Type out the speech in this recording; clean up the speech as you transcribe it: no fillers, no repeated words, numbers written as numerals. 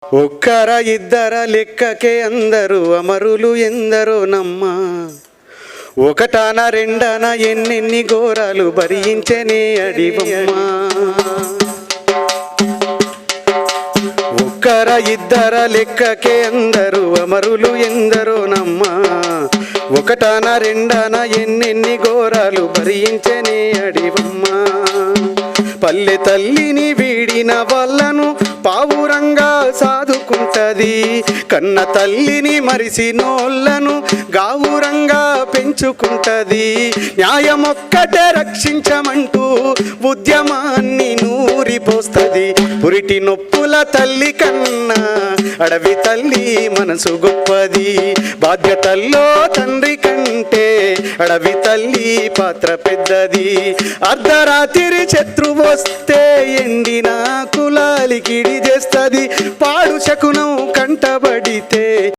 ఒక్కర ఇద్దర లెక్కకే అందరూ అమరులు ఎందరో నమ్మ. ఒకటాన రెండన ఎన్నెన్ని ఘోరాలు భరించనే అడివమ్మ. ఒక్కర ఇద్దర లెక్కకే అందరూ అమరులు ఎందరో నమ్మ. ఒకటాన రెండన ఎన్నెన్ని ఘోరాలు భరించనే అడివమ్మ. పల్లె తల్లిని వీడిన వాళ్ళను పావురంగా సాదుకుంటది. కన్న తల్లిని మరిసినోళ్ళను గావురంగా పెంచుకుంటది. న్యాయమొక్కటే రక్షించమంటూ ఉద్యమాన్ని నూరిపోస్తది. పురిటి నొప్పుల తల్లి కన్నా అడవి తల్లి మనసు గొప్పది. బాధ్యతల్లో తండ్రి కంటే అడవి తల్లి పాత్ర పెద్దది. అర్ధరాత్రి శత్రువు వస్తే ఎండిన కులాలికిడి చేస్తది. పాడు శకునం కంటబడితే